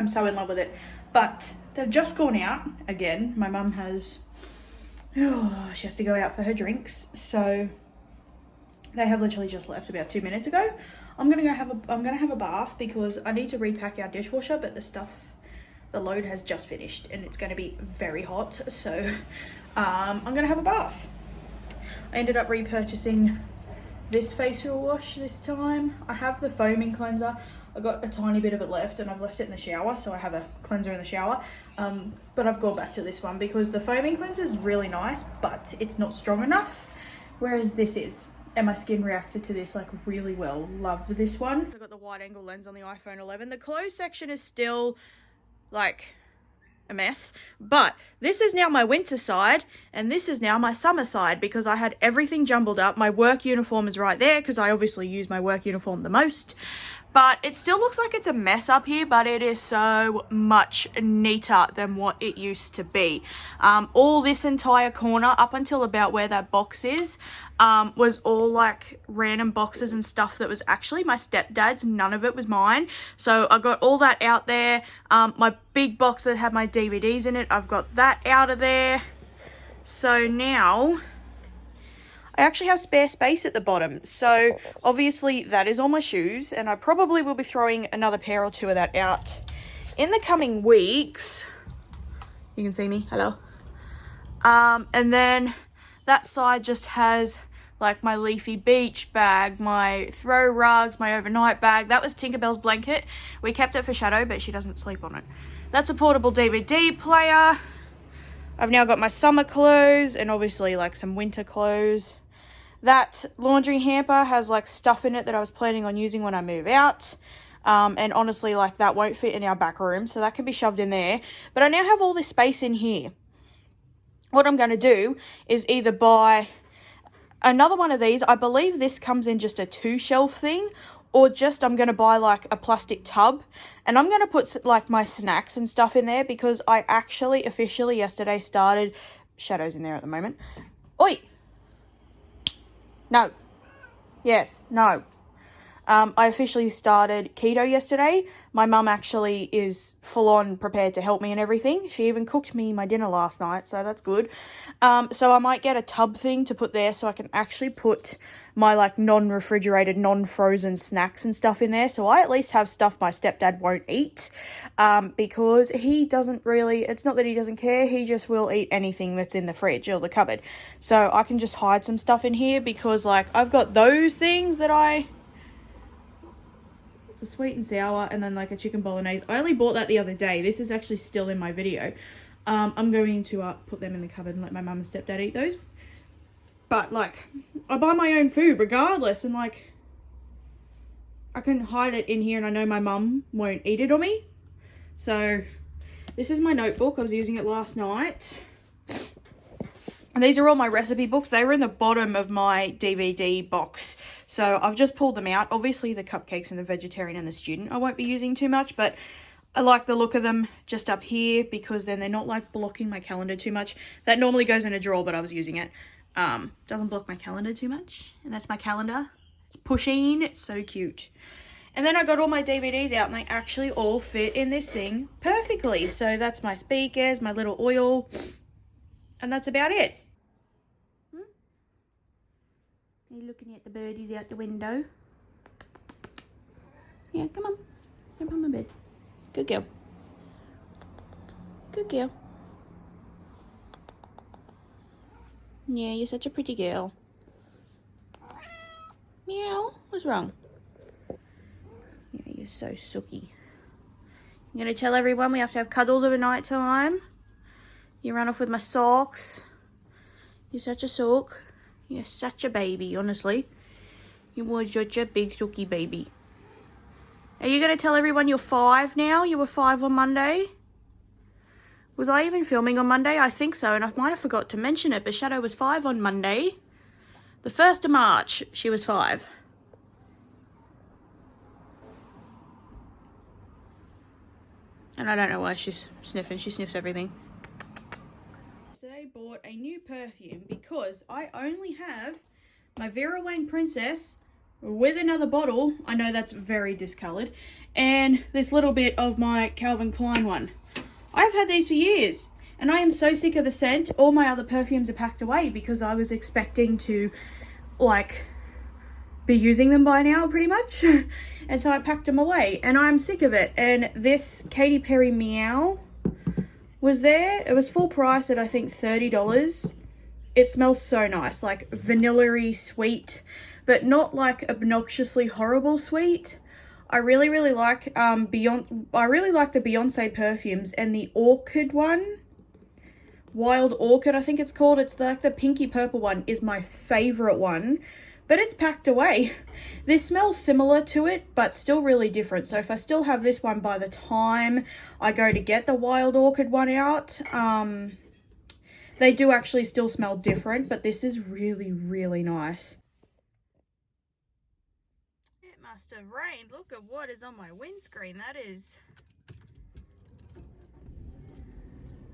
so in love with it. But they've just gone out again. My mum she has to go out for her drinks. So they have literally just left about 2 minutes ago. I'm gonna have a bath because I need to repack our dishwasher, but the load has just finished and it's gonna be very hot. So I'm gonna have a bath. I ended up repurchasing this facial wash this time. I have the foaming cleanser. I got a tiny bit of it left and I've left it in the shower, so I have a cleanser in the shower. But I've gone back to this one because the foaming cleanser is really nice, but it's not strong enough, whereas this is. And my skin reacted to this like really well. Love this one. I've got the wide angle lens on the iPhone 11. The closed section is still like a mess, but this is now my winter side and this is now my summer side because I had everything jumbled up. My work uniform is right there because I obviously use my work uniform the most. But it still looks like it's a mess up here, but it is so much neater than what it used to be. All this entire corner, up until about where that box is, was all like random boxes and stuff that was actually my stepdad's. None of it was mine. So I got all that out there. My big box that had my DVDs in it, I've got that out of there. So now I actually have spare space at the bottom, so obviously that is all my shoes, and I probably will be throwing another pair or two of that out in the coming weeks. You can see me, hello. And then that side just has like my leafy beach bag, my throw rugs, my overnight bag. That was Tinkerbell's blanket. We kept it for Shadow, but she doesn't sleep on it. That's a portable DVD player. I've now got my summer clothes and obviously like some winter clothes. That laundry hamper has like stuff in it that I was planning on using when I move out. And honestly, like that won't fit in our back room, so that can be shoved in there. But I now have all this space in here. What I'm going to do is either buy another one of these. I believe this comes in just a 2-shelf thing, or just I'm going to buy like a plastic tub and I'm going to put like my snacks and stuff in there because I actually officially yesterday started. Shadow's in there at the moment. Oi! No. Yes. No. I officially started keto yesterday. My mum actually is full on prepared to help me and everything. She even cooked me my dinner last night, so that's good. So I might get a tub thing to put there so I can actually put my like non-refrigerated, non-frozen snacks and stuff in there. So I at least have stuff my stepdad won't eat, because he doesn't really, it's not that he doesn't care, he just will eat anything that's in the fridge or the cupboard. So I can just hide some stuff in here because like I've got those things that it's a sweet and sour and then like a chicken bolognese. I only bought that the other day. This is actually still in my video. I'm going to put them in the cupboard and let my mum and stepdad eat those. But like, I buy my own food regardless, and like, I can hide it in here and I know my mum won't eat it on me. So this is my notebook. I was using it last night. And these are all my recipe books. They were in the bottom of my DVD box. So I've just pulled them out. Obviously the cupcakes and the vegetarian and the student I won't be using too much, but I like the look of them just up here because then they're not like blocking my calendar too much. That normally goes in a drawer, but I was using it. Doesn't block my calendar too much. And that's my calendar. It's pushing. It's so cute. And then I got all my DVDs out and they actually all fit in this thing perfectly. So that's my speakers, my little oil, and that's about it. Are you looking at the birdies out the window? Yeah, come on. Jump on my bed. Good girl. Good girl. Yeah, you're such a pretty girl. Meow. What's wrong? Yeah, you're so sooky. I'm going to tell everyone we have to have cuddles over night time. You run off with my socks. You're such a sook. You're such a baby, honestly. You were such a big sooky baby. Are you going to tell everyone you're 5 now? You were 5 on Monday? Was I even filming on Monday? I think so, and I might have forgot to mention it, but Shadow was 5 on Monday. The 1st of March, she was 5. And I don't know why she's sniffing. She sniffs everything. Today bought a new perfume because I only have my Vera Wang Princess with another bottle. I know that's very discoloured. And this little bit of my Calvin Klein one. I've had these for years and I am so sick of the scent. All my other perfumes are packed away because I was expecting to like be using them by now pretty much. And so I packed them away and I'm sick of it. And this Katy Perry Meow was there. It was full price at I think $30. It smells so nice, like vanilla-y sweet, but not like obnoxiously horrible sweet. I really like I really like the Beyonce perfumes, and the orchid one, Wild Orchid I think it's called, it's like the pinky purple one is my favorite one, but it's packed away. This smells similar to it, but still really different. So if I still have this one by the time I go to get the Wild Orchid one out, they do actually still smell different, but this is really nice. It must have rained. Look at what is on my windscreen.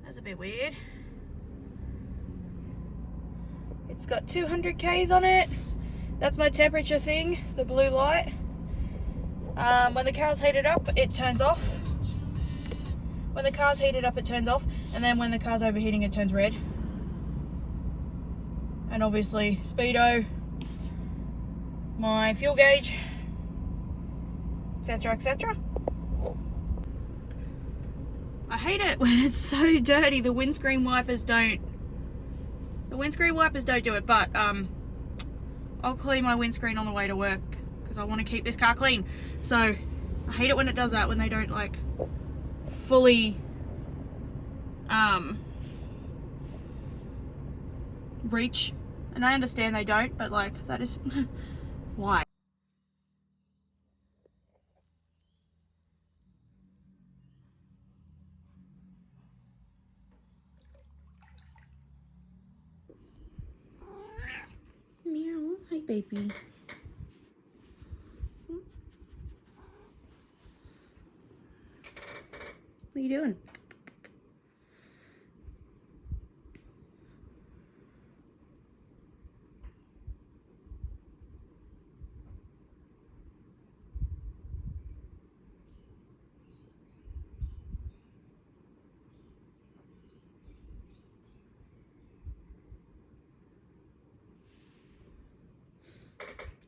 That's a bit weird. It's got 200 Ks on it. That's my temperature thing, the blue light. When the car's heated up, it turns off. When the car's heated up, it turns off. And then when the car's overheating, it turns red. And obviously, speedo, my fuel gauge, etc, etc. I hate it when it's so dirty. The windscreen wipers don't do it, but I'll clean my windscreen on the way to work because I want to keep this car clean. So I hate it when it does that, when they don't like fully reach. And I understand they don't, but like that is why. Meow. Hi, baby. What are you doing?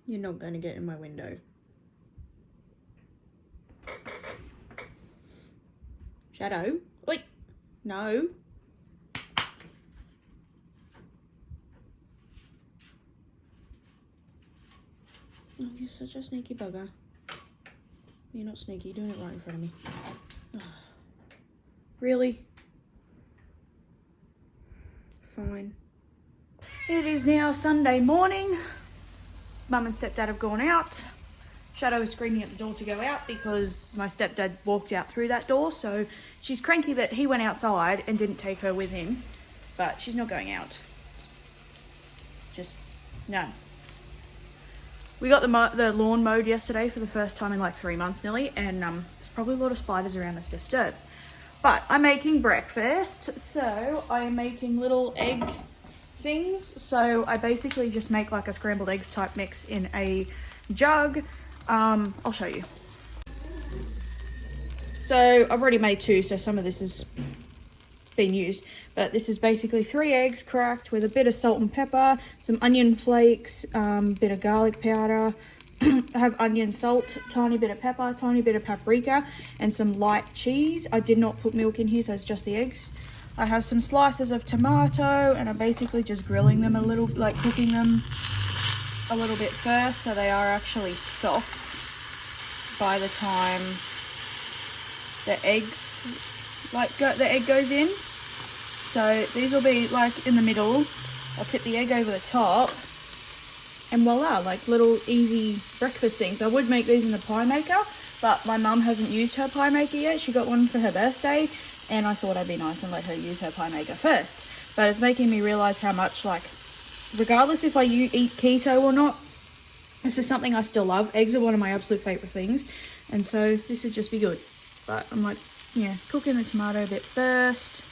You're not going to get in my window. Shadow? Oi! No. Oh, you're such a sneaky bugger. You're not sneaky, you're doing it right in front of me. Oh. Really? Fine. It is now Sunday morning. Mum and stepdad have gone out. Shadow is screaming at the door to go out because my stepdad walked out through that door. So she's cranky that he went outside and didn't take her with him. But she's not going out. Just, no. We got the lawn mowed yesterday for the first time in like 3 months nearly. And there's probably a lot of spiders around us disturbed. But I'm making breakfast. So I'm making little egg things. So I basically just make like a scrambled eggs type mix in a jug. I'll show you. So I've already made 2, so some of this has been used, but this is basically 3 eggs cracked with a bit of salt and pepper, some onion flakes, bit of garlic powder. I have onion, salt, tiny bit of pepper, tiny bit of paprika, and some light cheese. I did not put milk in here, so it's just the eggs. I have some slices of tomato, and I'm basically just grilling them a little, like cooking them a little bit first, so they are actually soft by the time the eggs, the egg goes in. So these will be like in the middle. I'll tip the egg over the top, and voila, like little easy breakfast things. I would make these in the pie maker, but my mum hasn't used her pie maker yet. She got one for her birthday, and I thought I'd be nice and let her use her pie maker first. But it's making me realize how much, like, regardless if I eat keto or not, this is something I still love. Eggs are one of my absolute favorite things, and so this would just be good. But I'm like, yeah, cooking the tomato bit first.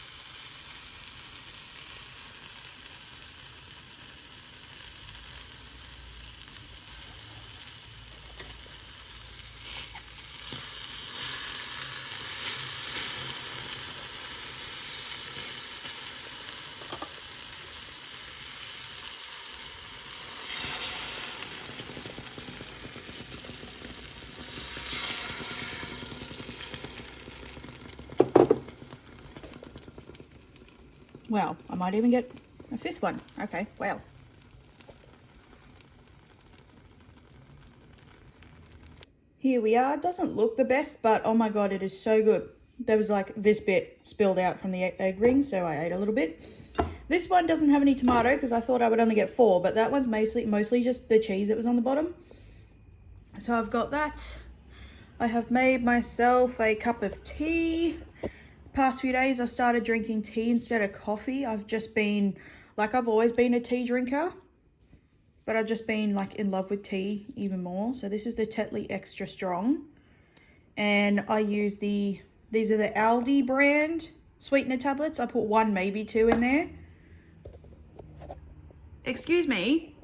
Wow, I might even get a 5th one. Okay, wow. Here we are. Doesn't look the best, but oh my god, it is so good. There was like this bit spilled out from the egg ring, so I ate a little bit. This one doesn't have any tomato because I thought I would only get 4, but that one's mostly just the cheese that was on the bottom. So I've got that. I have made myself a cup of tea. Past few days I've started drinking tea instead of coffee. I've just been, like, I've always been a tea drinker, but I've just been like in love with tea even more. So this is the Tetley Extra Strong, and I use these are the Aldi brand sweetener tablets. I put 1, maybe 2 in there. Excuse me,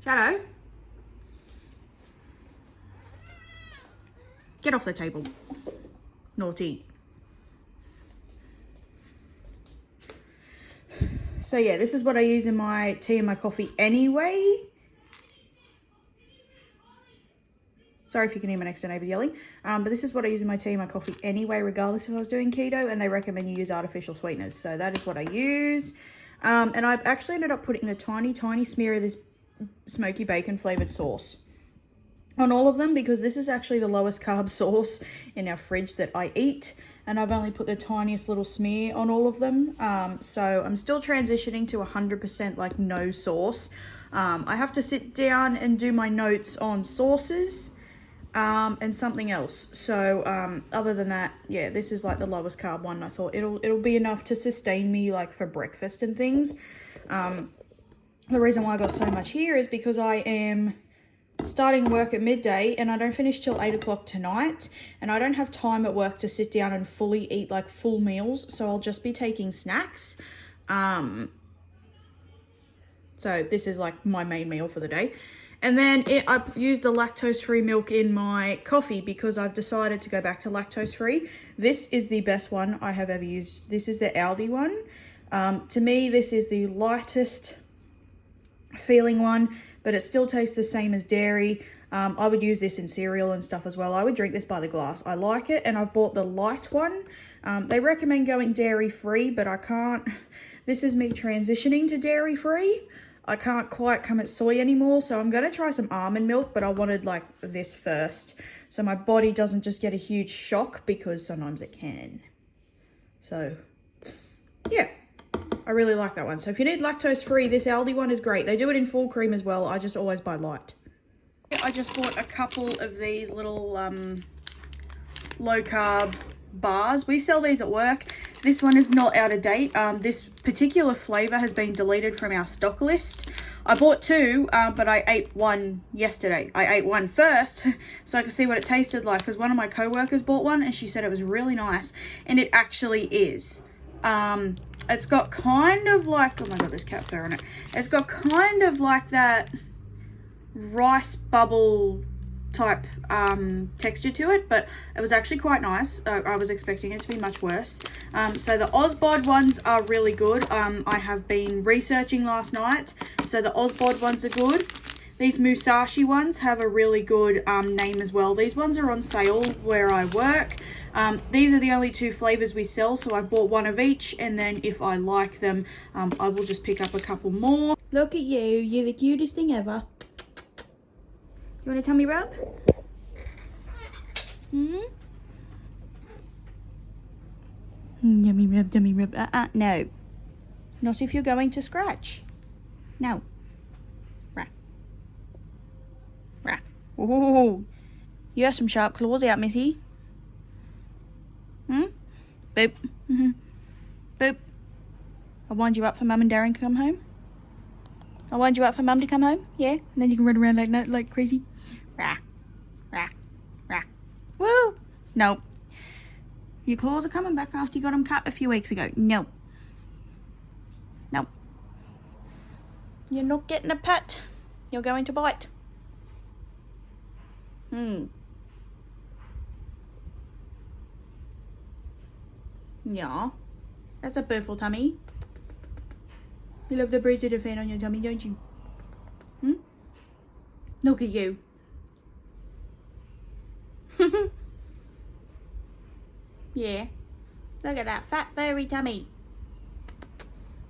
Shadow, get off the table, naughty. So yeah, this is what I use in my tea and my coffee anyway. Sorry if you can hear my next door neighbour yelling. But this is what I use in my tea and my coffee anyway, regardless if I was doing keto, and they recommend you use artificial sweeteners. So that is what I use. And I've actually ended up putting a tiny, tiny smear of this smoky bacon flavoured sauce on all of them, because this is actually the lowest carb sauce in our fridge that I eat. And I've only put the tiniest little smear on all of them. So I'm still transitioning to 100% like no sauce. I have to sit down and do my notes on sauces and something else. So other than that, yeah, this is like the lowest carb one. I thought it'll be enough to sustain me like for breakfast and things. The reason why I got so much here is because I am starting work at midday and I don't finish till 8 o'clock tonight, and I don't have time at work to sit down and fully eat like full meals, so I'll just be taking snacks. So this is like my main meal for the day. And then I've used the lactose-free milk in my coffee because I've decided to go back to lactose-free. This is the best one I have ever used. This is the Aldi one. To me, this is the lightest feeling one, but it still tastes the same as dairy. I would use this in cereal and stuff as well. I would drink this by the glass. I like it, and I've bought the light one. They recommend going dairy free, but I can't. This is me transitioning to dairy free. I can't quite come at soy anymore, so I'm going to try some almond milk, but I wanted like this first, so my body doesn't just get a huge shock, because sometimes it can. So yeah, I really like that one. So if you need lactose free, this Aldi one is great. They do it in full cream as well. I just always buy light. I just bought a couple of these little low carb bars. We sell these at work. This one is not out of date. This particular flavor has been deleted from our stock list. I bought two, but I ate one yesterday. I ate one first so I could see what it tasted like, because one of my co-workers bought one and she said it was really nice, and it actually is. It's got kind of like, oh my god, there's cat fur on it. It's got kind of like that rice bubble type texture to it, but it was actually quite nice. I was expecting it to be much worse. So the Ozbod ones are really good. I have been researching last night, so the Ozbod ones are good. These Musashi ones have a really good name as well. These ones are on sale where I work. These are the only two flavors we sell, so I bought one of each, and then if I like them, I will just pick up a couple more. Look at you, you're the cutest thing ever. You want a tummy rub? Yummy rub, tummy rub. No. Not if you're going to scratch. No. Rah. Rah. Ooh. You have some sharp claws out, Missy. Boop. Boop. I'll wind you up for Mum and Darren to come home. I'll wind you up for Mum to come home. Yeah. And then you can run around like crazy. Rah. Rah. Rah. Woo. No. Your claws are coming back after you got them cut a few weeks ago. No. No. You're not getting a pat. You're going to bite. Yeah. That's a beautiful tummy. You love the breeze of the fan on your tummy, don't you? Look at you. Yeah. Look at that fat furry tummy.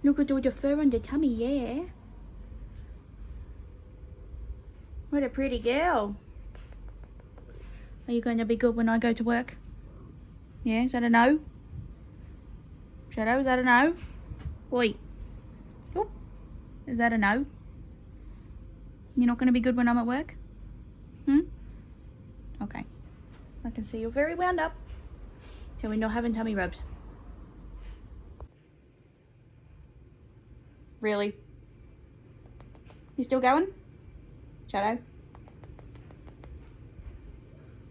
Look at all the fur on the tummy, yeah. What a pretty girl. Are you going to be good when I go to work? Yeah, is that a no? Shadow, is that a no? Oi. Oop. Is that a no? You're not going to be good when I'm at work? Okay. I can see you're very wound up. So we're not having tummy rubs. Really? You still going? Shadow?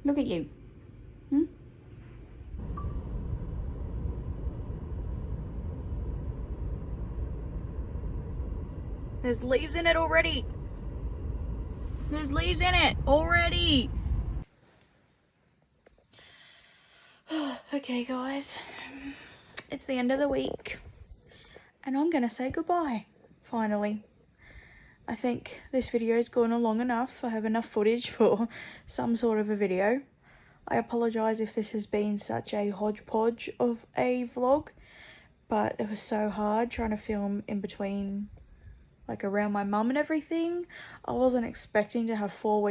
Look at you. There's leaves in it already. There's leaves in it already. Okay guys, it's the end of the week and I'm gonna say goodbye, finally. I think this video's gone on long enough. I have enough footage for some sort of a video. I apologise if this has been such a hodgepodge of a vlog, but it was so hard trying to film in between, like around my mum and everything. I wasn't expecting to have 4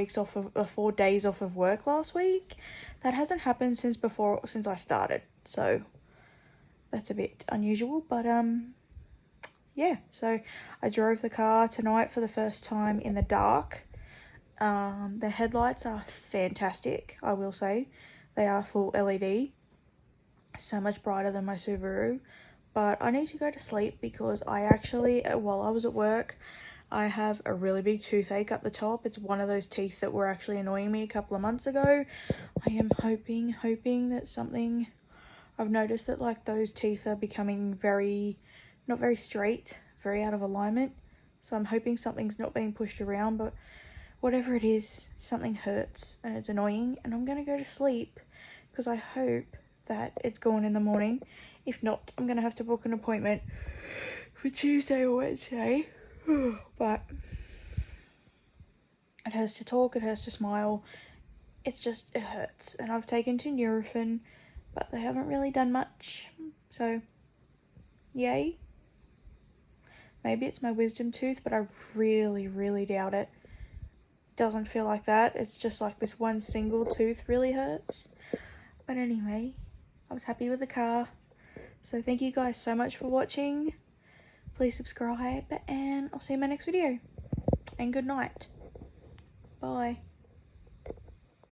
days off of work last week. That hasn't happened since I started, so that's a bit unusual, but yeah. So I drove the car tonight for the first time in the dark. The headlights are fantastic, I will say. They are full LED, so much brighter than my Subaru. But I need to go to sleep because I actually, while I was at work, I have a really big toothache up the top. It's one of those teeth that were actually annoying me a couple of months ago. I am hoping that something, I've noticed that like those teeth are becoming not very straight, very out of alignment. So I'm hoping something's not being pushed around, but whatever it is, something hurts and it's annoying, and I'm going to go to sleep because I hope that it's gone in the morning. If not, I'm going to have to book an appointment for Tuesday or Wednesday. But it hurts to talk, it hurts to smile. It's just, it hurts. And I've taken to Nurofen, but they haven't really done much. So, yay. Maybe it's my wisdom tooth, but I really, really doubt it. Doesn't feel like that. It's just like this one single tooth really hurts. But anyway, I was happy with the car. So thank you guys so much for watching. Please subscribe, and I'll see you in my next video. And good night. Bye.